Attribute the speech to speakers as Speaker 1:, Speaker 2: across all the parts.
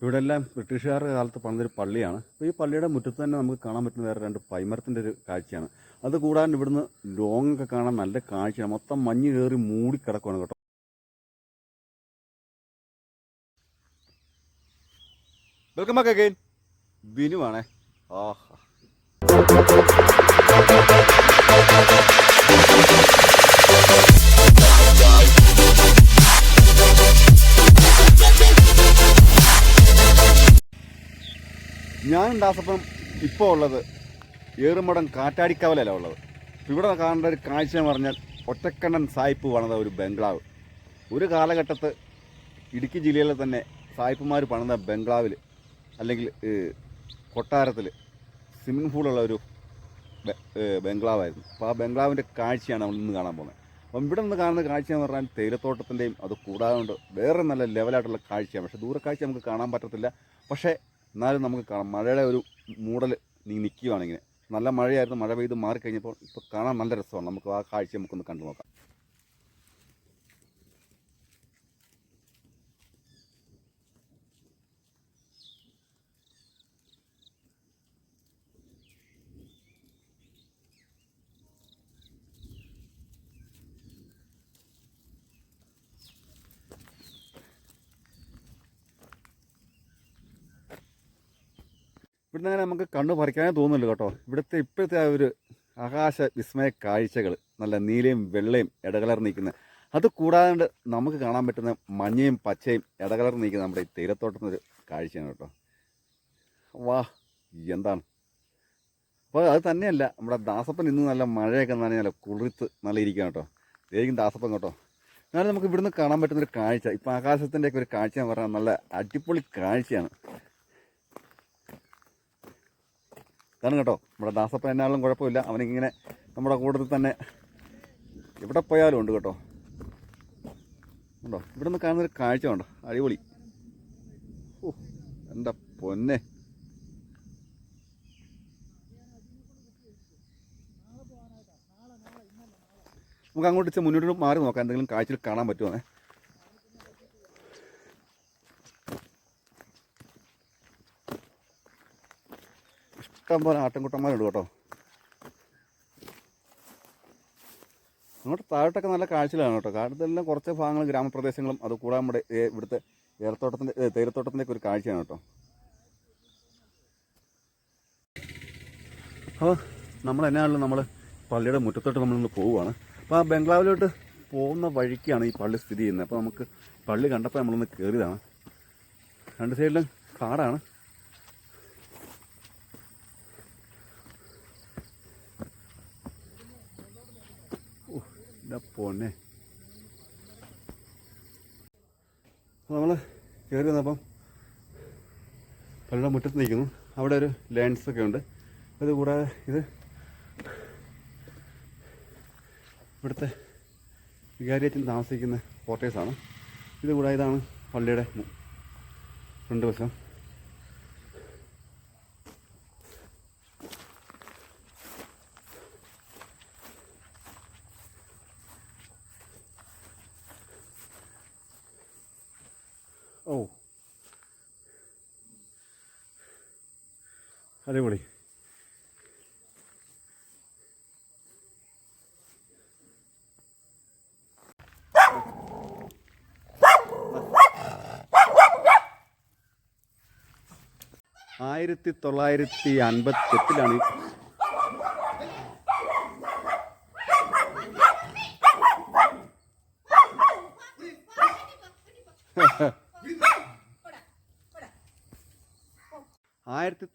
Speaker 1: ഇവിടെ എല്ലാം ബ്രിട്ടീഷുകാരുടെ കാലത്ത് പണിതൊരു പള്ളിയാണ്. അപ്പോൾ ഈ പള്ളിയുടെ മുറ്റത്ത് തന്നെ നമുക്ക് കാണാൻ പറ്റുന്ന വേറെ രണ്ട് പൈമരത്തിൻ്റെ ഒരു കാഴ്ചയാണ്. അത് കൂടാണ്ട് ഇവിടുന്ന് ലോങ്ങൊക്കെ കാണാൻ നല്ല കാഴ്ചയാണ്. മൊത്തം മഞ്ഞ് കയറി മൂടിക്കിടക്കുകയാണ് കേട്ടോ. Welcome back again. ബിനുവാണേ. ആഹാ, ഞാൻ ദാസപ്പം ഇപ്പോൾ ഉള്ളത് ഏറുമടം കാറ്റാടിക്കവലല്ല ഉള്ളത്. ഇവിടെ കാണേണ്ട ഒരു കാഴ്ച എന്ന് പറഞ്ഞാൽ ഒറ്റക്കണ്ണൻ സായിപ്പ് പണിത ഒരു ബംഗ്ലാവ്. ഒരു കാലഘട്ടത്ത് ഇടുക്കി ജില്ലയിലെ തന്നെ സായിപ്പുമാർ പണിത ബംഗ്ലാവിൽ അല്ലെങ്കിൽ കൊട്ടാരത്തിൽ സ്വിമ്മിംഗ് പൂളുള്ള ഒരു ബംഗ്ലാവായിരുന്നു. അപ്പോൾ ആ ബംഗ്ലാവിൻ്റെ കാഴ്ചയാണ് നമ്മൾ ഇന്ന് കാണാൻ പോകുന്നത്. അപ്പം ഇവിടെ നിന്ന് കാണുന്ന കാഴ്ച എന്ന് പറഞ്ഞാൽ തേയിലത്തോട്ടത്തിൻ്റെയും അത് കൂടാതെ വേറെ നല്ല ലെവലായിട്ടുള്ള കാഴ്ചയാണ്. പക്ഷേ ദൂരക്കാഴ്ച നമുക്ക് കാണാൻ പറ്റത്തില്ല. പക്ഷേ എന്നാലും നമുക്ക് കാണാം. മഴയുടെ ഒരു മൂടൽ നിൽക്കുകയാണിങ്ങനെ. നല്ല മഴയായിരുന്നു. മഴ പെയ്ത് മാറിക്കഴിഞ്ഞപ്പോൾ ഇപ്പോൾ കാണാൻ നല്ല രസമാണ്. നമുക്ക് ആ കാഴ്ച നമുക്കൊന്ന് കണ്ടു നോക്കാം. ഇവിടുന്ന് അങ്ങനെ നമുക്ക് കണ്ണു പറിക്കാനേ തോന്നുന്നില്ല കേട്ടോ. ഇവിടുത്തെ ഇപ്പോഴത്തെ ആ ഒരു ആകാശ വിസ്മയ കാഴ്ചകൾ, നല്ല നീലയും വെള്ളയും ഇടകലർന്ന് നിൽക്കുന്നത്, അത് കൂടാതെ നമുക്ക് കാണാൻ പറ്റുന്ന മഞ്ഞയും പച്ചയും ഇടകലർന്ന് നിൽക്കുന്ന നമ്മുടെ ഈ തേയിലത്തോട്ടത്തിനൊരു കാഴ്ചയാണ് കേട്ടോ. വാ, എന്താണ്! അപ്പോൾ അത് തന്നെയല്ല, നമ്മുടെ ദാസപ്പൻ ഇന്ന് നല്ല മഴയൊക്കെ നല്ല കുളിർത്ത് നല്ല ഇരിക്കുകയാണ് കേട്ടോ. ഇതായിരിക്കും ദാസപ്പൻ കേട്ടോ. എന്നാലും നമുക്ക് ഇവിടുന്ന് കാണാൻ പറ്റുന്നൊരു കാഴ്ച, ഇപ്പം ആകാശത്തിൻ്റെയൊക്കെ ഒരു കാഴ്ച എന്ന് പറഞ്ഞാൽ നല്ല അടിപൊളി കാഴ്ചയാണ്. ഇതാണ് കേട്ടോ നമ്മുടെ ദാസപ്പൻ. എന്നാലും കുഴപ്പമില്ല, അവനിങ്ങനെ നമ്മുടെ കൂട്ടത്തിൽ തന്നെ എവിടെ പോയാലും ഉണ്ട് കേട്ടോ. ഉണ്ടോ ഇവിടെ നിന്ന് കാണുന്നൊരു കാഴ്ച ഉണ്ടോ, അടിപൊളി. ഓ എൻ്റെ പൊന്നെ! നമുക്ക് അങ്ങോട്ട് മുന്നോട്ട് മാറി നോക്കാം, എന്തെങ്കിലും കാഴ്ചയിൽ കാണാൻ പറ്റുമോ. ഇഷ്ടം പോലെ ആട്ടിൻകുട്ടന്മാരുണ്ട് കേട്ടോ. അങ്ങോട്ട് താഴോട്ടൊക്കെ നല്ല കാഴ്ചയിലാണ് കേട്ടോ. കാട്ടിലെല്ലാം കുറച്ച് ഭാഗങ്ങൾ ഗ്രാമപ്രദേശങ്ങളും അത് കൂടാൻ നമ്മുടെ ഇവിടുത്തെ തേയിലത്തോട്ടത്തിൻ്റെ ഒരു കാഴ്ചയാണ് കേട്ടോ. അപ്പോൾ നമ്മളെന്നാണല്ലോ നമ്മൾ പള്ളിയുടെ മുറ്റത്തോട്ട് നമ്മളിന്ന് പോവുകയാണ്. അപ്പോൾ ആ ബംഗ്ലാവിലോട്ട് പോകുന്ന വഴിക്കാണ് ഈ പള്ളി സ്ഥിതി ചെയ്യുന്നത്. അപ്പോൾ നമുക്ക് പള്ളി കണ്ടപ്പോൾ നമ്മളൊന്ന് കയറിയതാണ്. രണ്ട് സൈഡിലും കാടാണ്. പോന്നെ നമ്മൾ കയറി വന്നപ്പം പള്ളിയുടെ മുറ്റത്ത് നിൽക്കുന്നു. അവിടെ ഒരു ലാൻഡ്സൊക്കെ ഉണ്ട്. അത് കൂടാതെ ഇത് ഇവിടുത്തെ വികാരിയച്ഛൻ താമസിക്കുന്ന ക്വാർട്ടേഴ്സാണ്. ഇത് കൂടാതെ ഇതാണ് പള്ളിയുടെ ഫ്രണ്ട് വശം. ഓ, അടിപൊളി. ആയിരത്തി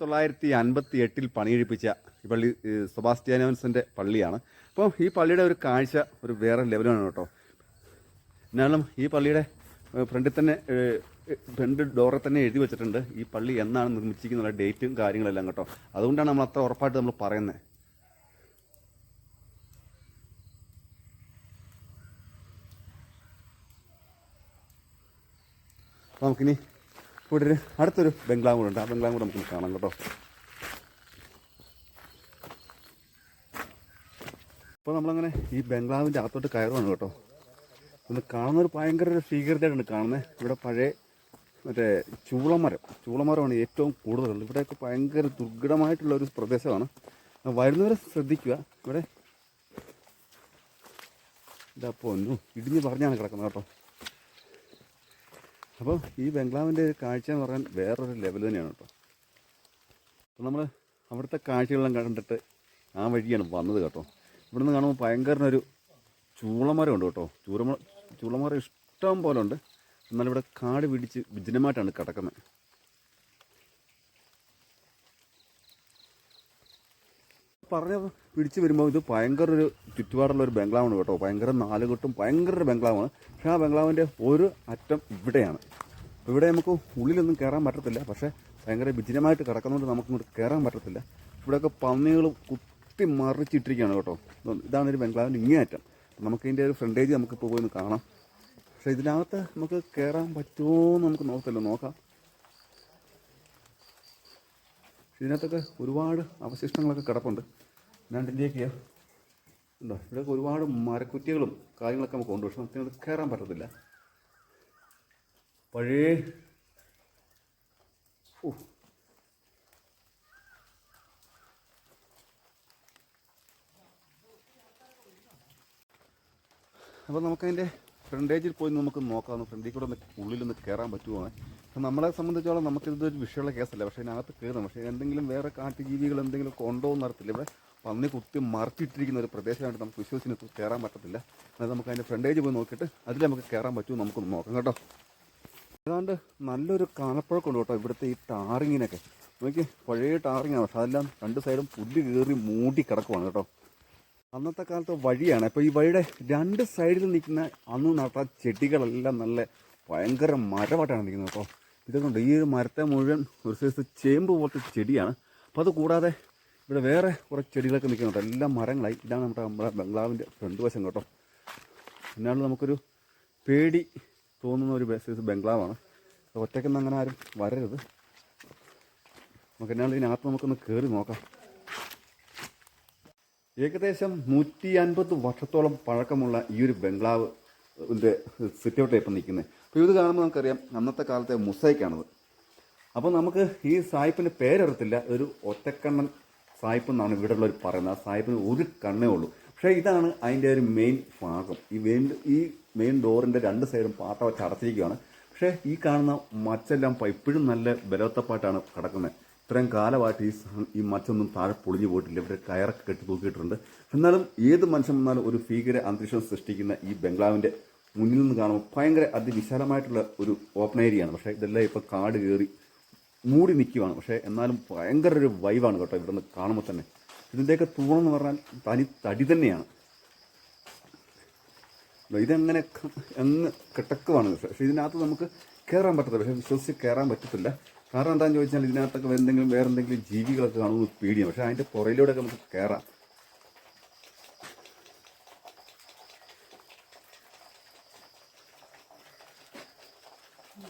Speaker 1: 1958 1958 പണിയെഴുപ്പിച്ച ഈ പള്ളി സെബാസ്റ്റ്യാനോസിൻ്റെ പള്ളിയാണ്. അപ്പോൾ ഈ പള്ളിയുടെ ഒരു കാഴ്ച ഒരു വേറെ ലെവലാണ് കേട്ടോ. എന്നാലും ഈ പള്ളിയുടെ ഫ്രണ്ടിൽ തന്നെ ഫ്രണ്ട് ഡോറിൽ തന്നെ എഴുതി വെച്ചിട്ടുണ്ട് ഈ പള്ളി എന്നാണ് നിർമ്മിച്ചിരിക്കുന്ന ഡേറ്റും കാര്യങ്ങളെല്ലാം കേട്ടോ. അതുകൊണ്ടാണ് നമ്മൾ അത്ര ഉറപ്പായിട്ട് നമ്മൾ പറയുന്നത്. അപ്പോൾ നമുക്കിനി ഇവിടെ അടുത്തൊരു ബംഗ്ലാവ് കൂടെ ഉണ്ട്. ആ ബംഗ്ലാവ് കൂടെ നമുക്ക് കാണാം കേട്ടോ. അപ്പോൾ നമ്മളങ്ങനെ ഈ ബംഗ്ലാവിൻ്റെ അകത്തോട്ട് കയറുവാണ് കേട്ടോ. ഒന്ന് കാണുന്നൊരു ഭയങ്കര ഒരു ഭീകരതയായിട്ടാണ് കാണുന്നത്. ഇവിടെ പഴയ മറ്റേ ചൂളമരമാണ് ഏറ്റവും കൂടുതലുള്ളത്. ഇവിടെയൊക്കെ ഭയങ്കര ദുർഘടമായിട്ടുള്ള ഒരു പ്രദേശമാണ്. വരുന്നവരെ ശ്രദ്ധിക്കുക. ഇവിടെ ഇതാ പൊന്നു ഇടിഞ്ഞ് പറഞ്ഞാണ് കിടക്കുന്നത് കേട്ടോ. അപ്പോൾ ഈ ബംഗ്ലാവിൻ്റെ കാഴ്ച എന്ന് പറയാൻ വേറൊരു ലെവൽ തന്നെയാണ് കേട്ടോ. അപ്പോൾ നമ്മൾ അവിടുത്തെ കാഴ്ചകളെല്ലാം കണ്ടിട്ട് ആ വഴിയാണ് വന്നത് കേട്ടോ. ഇവിടുന്ന് കാണുമ്പോൾ ഭയങ്കരനൊരു ചൂളമരം ഉണ്ട് കേട്ടോ. ചൂളമരം ഇഷ്ടം പോലെ ഉണ്ട്. എന്നാൽ ഇവിടെ കാട് പിടിച്ച് വിജനമായിട്ടാണ് കിടക്കുന്നത്. പറഞ്ഞ പിടിച്ച് വരുമ്പോൾ ഇത് ഭയങ്കര ഒരു ചുറ്റുപാടുള്ള ഒരു ബംഗ്ലാവാണ് കേട്ടോ. ഭയങ്കര നാലുകെട്ടും ഭയങ്കര ഒരു ബംഗ്ലാവാണ്. പക്ഷേ ആ ബംഗ്ലാവിൻ്റെ ഒരു അറ്റം ഇവിടെയാണ്. ഇവിടെ നമുക്ക് ഉള്ളിലൊന്നും കയറാൻ പറ്റത്തില്ല. പക്ഷേ ഭയങ്കര വിജനമായിട്ട് കിടക്കുന്നതുകൊണ്ട് നമുക്കിങ്ങോട്ട് കയറാൻ പറ്റത്തില്ല. ഇവിടെയൊക്കെ പന്നികൾ കുത്തി മറിച്ചിട്ടിരിക്കുകയാണ് കേട്ടോ. ഇതാണ് ഒരു ബംഗ്ലാവിൻ്റെ ഇങ്ങേയറ്റം. നമുക്കിതിൻ്റെ ഒരു ഫ്രണ്ടേജ് നമുക്കിപ്പോൾ പോയി ഒന്ന് കാണാം. പക്ഷേ ഇതിനകത്ത് നമുക്ക് കയറാൻ പറ്റുമോ എന്ന് നമുക്ക് നോക്കാം. ഇതിനകത്തൊക്കെ ഒരുപാട് അവശിഷ്ടങ്ങളൊക്കെ കിടപ്പുണ്ട്. ഇതിൻ്റെയൊക്കെ ഉണ്ടോ, ഇവിടെയൊക്കെ ഒരുപാട് മരക്കുറ്റികളും കാര്യങ്ങളൊക്കെ നമുക്ക് ഉണ്ട്. പക്ഷെ നമുക്കത് കയറാൻ പറ്റത്തില്ല. പഴയ അപ്പോൾ നമുക്കതിൻ്റെ ഫ്രണ്ടേജിൽ പോയി നമുക്ക് നോക്കാം. ഫ്രണ്ടിൽ കൂടെ ഒന്ന് ഉള്ളിലൊന്ന് കയറാൻ പറ്റുമോ. അപ്പം നമ്മളെ സംബന്ധിച്ചോളം നമുക്കിതൊരു വിഷയമുള്ള കേസല്ല. പക്ഷേ ഇതിനകത്ത് കയറും. പക്ഷേ എന്തെങ്കിലും വേറെ കാട്ടുജീവികൾ എന്തെങ്കിലും കൊണ്ടോ എന്ന് അറിയത്തില്ല. ഇവിടെ പന്നി കുത്തി മറിച്ചിട്ടിരിക്കുന്ന ഒരു പ്രദേശമായിട്ട് നമുക്ക് വിശ്വസിച്ച് കയറാൻ പറ്റത്തില്ല. അത് നമുക്ക് അതിൻ്റെ ഫ്രണ്ടേജ് പോയി നോക്കിയിട്ട് അതിൽ നമുക്ക് കയറാൻ പറ്റുമോ നമുക്കൊന്ന് നോക്കാം കേട്ടോ. ഏതാണ്ട് നല്ലൊരു കാണപ്പഴക്കമുണ്ട് കേട്ടോ ഇവിടുത്തെ ഈ ടാറിങ്ങിനൊക്കെ. നോക്കി പഴയ ടാറിങ്ങാണ്. പക്ഷെ അതെല്ലാം രണ്ട് സൈഡും പുല്ല് കയറി മൂടി കിടക്കുവാണ് കേട്ടോ. അന്നത്തെ കാലത്തെ വഴിയാണ്. അപ്പോൾ ഈ വഴിയുടെ രണ്ട് സൈഡിൽ നിൽക്കുന്ന അന്ന് നട്ട ചെടികളെല്ലാം നല്ല ഭയങ്കര മരമായിട്ടാണ് നിൽക്കുന്നത് കേട്ടോ. ഇതുകൊണ്ട് ഈ ഒരു മരത്തെ മുഴുവൻ ഒരു സൈസ് ചേമ്പ് പോലത്തെ ചെടിയാണ്. അപ്പോൾ അത് കൂടാതെ ഇവിടെ വേറെ കുറേ ചെടികളൊക്കെ നിൽക്കുന്നുണ്ട്. എല്ലാം മരങ്ങളായി. ഇതാണ് നമ്മുടെ ബംഗ്ലാവിൻ്റെ ഫ്രണ്ട് വശം കേട്ടോ. എന്നാണ് നമുക്കൊരു പേടി തോന്നുന്ന ഒരു സൈസ് ബംഗ്ലാവാണ്. ഒറ്റയ്ക്കൊന്നും അങ്ങനെ ആരും വരരുത്. നമുക്ക് എന്നാണ് ഇതിനകത്ത് നമുക്കൊന്ന് കയറി നോക്കാം. ഏകദേശം 150 വർഷത്തോളം പഴക്കമുള്ള ഈ ഒരു ബംഗ്ലാവ് സിറ്റൗട്ട് ഇപ്പം നിൽക്കുന്നത്. അപ്പോൾ ഇത് കാണുമ്പോൾ നമുക്കറിയാം അന്നത്തെ കാലത്തെ മുസൈക്കാണത്. അപ്പോൾ നമുക്ക് ഈ സായിപ്പിൻ്റെ പേരറിയത്തില്ല. ഒരു ഒറ്റക്കണ്ണൻ സായിപ്പ് എന്നാണ് ഇവിടെ ഉള്ളവർ പറയുന്നത്. ആ സായിപ്പിന് ഒരു കണ്ണേ ഉള്ളൂ. പക്ഷേ ഇതാണ് അതിൻ്റെ ഒരു മെയിൻ ഭാഗം. ഈ മെയിൻ ഡോറിൻ്റെ രണ്ട് സൈഡും പാട്ട വെച്ച് അടച്ചിരിക്കുകയാണ്. പക്ഷേ ഈ കാണുന്ന മച്ചെല്ലാം ഇപ്പോഴും നല്ല ബലവത്തപ്പായിട്ടാണ് കിടക്കുന്നത്. ഇത്രയും കാലമായിട്ട് ഈ മച്ചൊന്നും താഴെ പൊളിഞ്ഞു പോയിട്ടില്ല. ഇവിടെ കയറൊക്കെ കെട്ടി തൂക്കിയിട്ടുണ്ട്. എന്നാലും ഏത് മനുഷ്യൻ വന്നാലും ഒരു ഭീകര അന്തരീക്ഷം സൃഷ്ടിക്കുന്ന ഈ ബംഗ്ലാവിൻ്റെ മുന്നിൽ നിന്ന് കാണുമ്പോൾ ഭയങ്കര അതിവിശാലമായിട്ടുള്ള ഒരു ഓപ്പൺ ഏരിയയാണ്. പക്ഷേ ഇതെല്ലാം ഇപ്പോൾ കാട് കയറി മൂടി നിൽക്കുകയാണ്. പക്ഷേ എന്നാലും ഭയങ്കര ഒരു വൈവാണ് കേട്ടോ ഇവിടെ നിന്ന് കാണുമ്പോൾ തന്നെ. ഇതിൻ്റെയൊക്കെ തൂണെന്ന് പറഞ്ഞാൽ തടി തന്നെയാണ്. ഇതെങ്ങനെ അങ്ങ് കിടക്കുവാണ്. പക്ഷേ ഇതിനകത്ത് നമുക്ക് കയറാൻ പറ്റത്തില്ല. പക്ഷേ വിശ്വസിച്ച് കയറാൻ പറ്റത്തില്ല. കാരണം എന്താണെന്ന് ചോദിച്ചാൽ ഇതിനകത്തൊക്കെ വേറെ എന്തെങ്കിലും ജീവികളൊക്കെ കാണുമ്പോൾ പേടിയാണ്. പക്ഷേ അതിൻ്റെ പുറയിലൂടെയൊക്കെ നമുക്ക് കയറാം.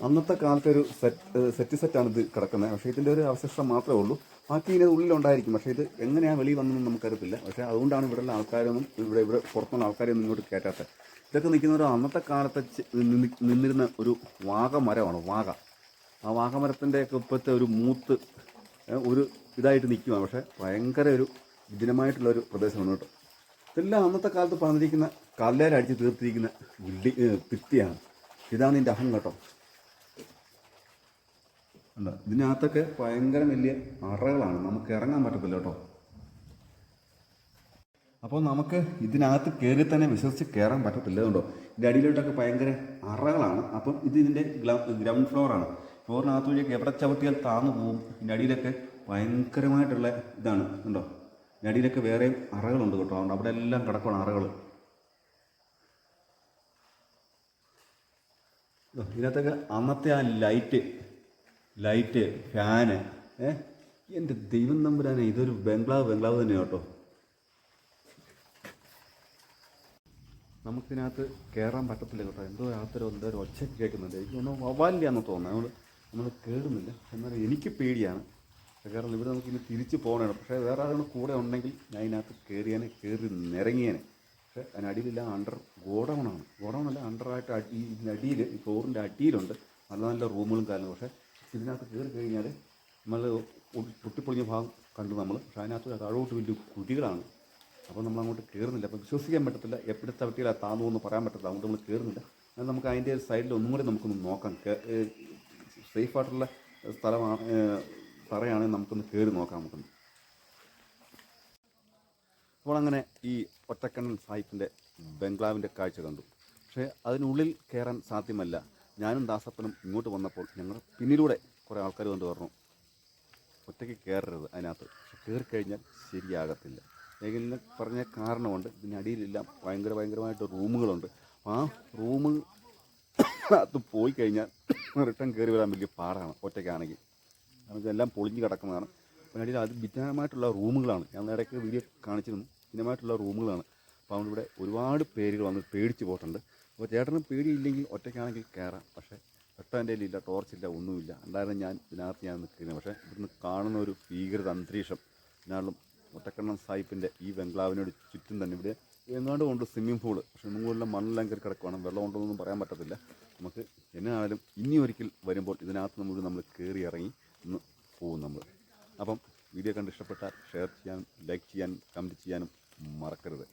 Speaker 1: അന്നത്തെ കാലത്തെ ഒരു സെറ്റാണ് ഇത് കിടക്കുന്നത്. പക്ഷേ ഇതിൻ്റെ ഒരു അവശിഷ്ടം മാത്രമേ ഉള്ളൂ. ബാക്കി ഇതിൻ്റെ ഉള്ളിലുണ്ടായിരിക്കും. പക്ഷേ ഇത് എങ്ങനെയാണ് വെളിയിൽ വന്നതെന്ന് നമുക്കറിയത്തില്ല. പക്ഷേ അതുകൊണ്ടാണ് ഇവിടെയുള്ള ആൾക്കാരൊന്നും ഇവിടെ പുറത്തുള്ള ആൾക്കാരെയൊന്നും ഇങ്ങോട്ട് കയറ്റാത്തത്. ഇതൊക്കെ നിൽക്കുന്ന ഒരു അന്നത്തെ കാലത്തെ നിന്നിരുന്ന ഒരു വാഗമരമാണ്. ആ വാഗമരത്തിൻ്റെ ഒക്കെ ഇപ്പോഴത്തെ ഒരു മൂത്ത് ഒരു ഇതായിട്ട് നിൽക്കുകയാണ്. പക്ഷേ ഭയങ്കര ഒരു വിജനമായിട്ടുള്ളൊരു പ്രദേശമാണ് കേട്ടോ. ഇതെല്ലാം അന്നത്തെ കാലത്ത് പറഞ്ഞിരിക്കുന്ന കല്ലേലടിച്ച് തീർത്തിരിക്കുന്ന ഭിത്തിയാണ്. ഇതാണ് ഇതിൻ്റെ അഹം കേട്ടോ. അല്ല, ഇതിനകത്തൊക്കെ ഭയങ്കര വലിയ അറകളാണ്. നമുക്ക് ഇറങ്ങാൻ പറ്റത്തില്ല കേട്ടോ. അപ്പോൾ നമുക്ക് ഇതിനകത്ത് കയറി തന്നെ വിശ്വസിച്ച് കയറാൻ പറ്റത്തില്ല കേട്ടോ. ഇതിൻ്റെ അടിയിലോട്ടൊക്കെ ഭയങ്കര അറകളാണ്. അപ്പം ഇതിൻ്റെ ഗ്രൗണ്ട് ഫ്ലോറാണ്. ഫ്ലോറിനകത്ത് വഴിയൊക്കെ എവിടെ ചവിട്ടിയാൽ താന്നു പോകും. ഇതിൻ്റെ അടിയിലൊക്കെ ഭയങ്കരമായിട്ടുള്ള ഇതാണ് കേട്ടോ. ഇതിൻ്റെ അടിയിലൊക്കെ വേറെയും അറകളുണ്ട് കേട്ടോ. അതുകൊണ്ട് അവിടെ എല്ലാം കിടക്കണം അറകൾ. ഇതിനകത്തൊക്കെ അന്നത്തെ ആ ലൈറ്റ് ഫാന് എൻ്റെ ദൈവം നമ്പുരാനെ, ഇതൊരു ബംഗ്ലാവ് തന്നെയാണ് കേട്ടോ. നമുക്കിതിനകത്ത് കയറാൻ പറ്റത്തില്ല കേട്ടോ. എന്തോ ഒരു ഒച്ചയൊക്കെ കേൾക്കുന്നുണ്ട്. എനിക്ക് ഒന്നും വവാലില്ലാന്ന് തോന്നുന്നു. നമ്മൾ കയറുന്നില്ല. എന്നാലും എനിക്ക് പേടിയാണ്. കാരണം ഇവിടെ നമുക്കിനി തിരിച്ച് പോകണം. പക്ഷേ വേറെ ആളുകൾ കൂടെ ഉണ്ടെങ്കിൽ ഞാൻ ഇതിനകത്ത് കയറി നിരങ്ങിയേനെ. പക്ഷേ അതിനടിയിലില്ല, ഗോഡൗണല്ല, അണ്ടറായിട്ട് ഇതിൻ്റെ അടിയിൽ ഈ ഫ്ലോറിൻ്റെ അടിയിലുണ്ട്. നല്ല നല്ല റൂമുകളും കാര്യങ്ങളും. പക്ഷേ ഇതിനകത്ത് കയറി കഴിഞ്ഞാൽ നമ്മൾ പൊട്ടിപ്പൊളിഞ്ഞ ഭാഗം കണ്ടു നമ്മൾ. പക്ഷേ അതിനകത്ത് താഴോട്ട് വലിയ കുഴികളാണ്. അപ്പോൾ നമ്മൾ അങ്ങോട്ട് കയറുന്നില്ല. അപ്പോൾ വിശ്വസിക്കാൻ പറ്റത്തില്ല, എപ്പോഴും ചവിട്ടിയില്ല താന്നു എന്ന് പറയാൻ പറ്റത്തില്ല. അതുകൊണ്ട് നമ്മൾ കയറുന്നില്ല. എന്നാൽ നമുക്ക് അതിൻ്റെ സൈഡിൽ ഒന്നും കൂടി നമുക്കൊന്ന് നോക്കാം. സേഫായിട്ടുള്ള സ്ഥലമാണ് പറയുകയാണെങ്കിൽ നമുക്കൊന്ന് കയറി നോക്കാം നമുക്കൊന്ന്. അപ്പോൾ അങ്ങനെ ഈ ഒറ്റക്കണ്ണൻ സാഹിബിൻ്റെ ബംഗ്ലാവിൻ്റെ കാഴ്ച കണ്ടു. പക്ഷേ അതിനുള്ളിൽ കയറാൻ സാധ്യമല്ല. ഞാനും ദാസപ്പനും ഇങ്ങോട്ട് വന്നപ്പോൾ ഞങ്ങൾ പിന്നിലൂടെ കുറേ ആൾക്കാർ കൊണ്ട് പറഞ്ഞു ഒറ്റയ്ക്ക് കയറരുത് അതിനകത്ത്. പക്ഷെ കയറിക്കഴിഞ്ഞാൽ ശരിയാകത്തില്ല. എങ്കിലും പറഞ്ഞ കാരണമുണ്ട്. ഇതിനടിയിലെല്ലാം ഭയങ്കരമായിട്ട് റൂമുകളുണ്ട്. ആ റൂമ് അത് പോയി കഴിഞ്ഞാൽ റിട്ടേൺ കയറി വരാൻ വലിയ പാടാണ് ഒറ്റയ്ക്കാണെങ്കിൽ. കാരണം ഇതെല്ലാം പൊളിഞ്ഞ് കിടക്കുന്നതാണ്. അതിനടിയിൽ അത് ഭിന്നമായിട്ടുള്ള റൂമുകളാണ്. ഞാൻ ഇടയ്ക്ക് വീഡിയോ കാണിച്ചിരുന്നു. ഭിന്നമായിട്ടുള്ള റൂമുകളാണ്. അപ്പോൾ അതുകൊണ്ട് ഇവിടെ ഒരുപാട് പേരുകൾ വന്ന് പേടിച്ച് പോയിട്ടുണ്ട്. അപ്പോൾ ചേട്ടന് പേടിയില്ലെങ്കിൽ ഒറ്റയ്ക്കാണെങ്കിൽ കയറാം. പക്ഷേ വെട്ടം എൻ്റെ കയ്യിലില്ല, ടോർച്ചില്ല, ഒന്നുമില്ല. എന്തായാലും ഇതിനകത്ത് ഞാൻ നിൽക്കുന്നത്. പക്ഷേ ഇവിടുന്ന് കാണുന്ന ഒരു ഭീകരത അന്തരീക്ഷം. എന്നാലും ഒറ്റക്കണ്ണൻ സാഹിബിൻ്റെ ഈ ബംഗ്ലാവിനോട് ചുറ്റും തന്നെ ഇവിടെ എങ്ങാണ്ട് കൊണ്ട് സ്വിമ്മിംഗ് പൂള്. പക്ഷേ സ്വിമ്മിംഗ് പൂളിലെ മണ്ണെല്ലാം കയറി കിടക്കുവാണ്. വെള്ളം ഉണ്ടോയെന്നൊന്നും പറയാൻ പറ്റത്തില്ല. നമുക്ക് എന്നാണെങ്കിലും ഇനി ഒരിക്കൽ വരുമ്പോൾ ഇതിനകത്ത് നമ്മൾ കയറി ഇറങ്ങി ഒന്ന് പോകും നമ്മൾ. അപ്പം വീഡിയോ കണ്ട് ഇഷ്ടപ്പെട്ടാൽ ഷെയർ ചെയ്യാനും ലൈക്ക് ചെയ്യാനും കമൻറ്റ് ചെയ്യാനും മറക്കരുത്.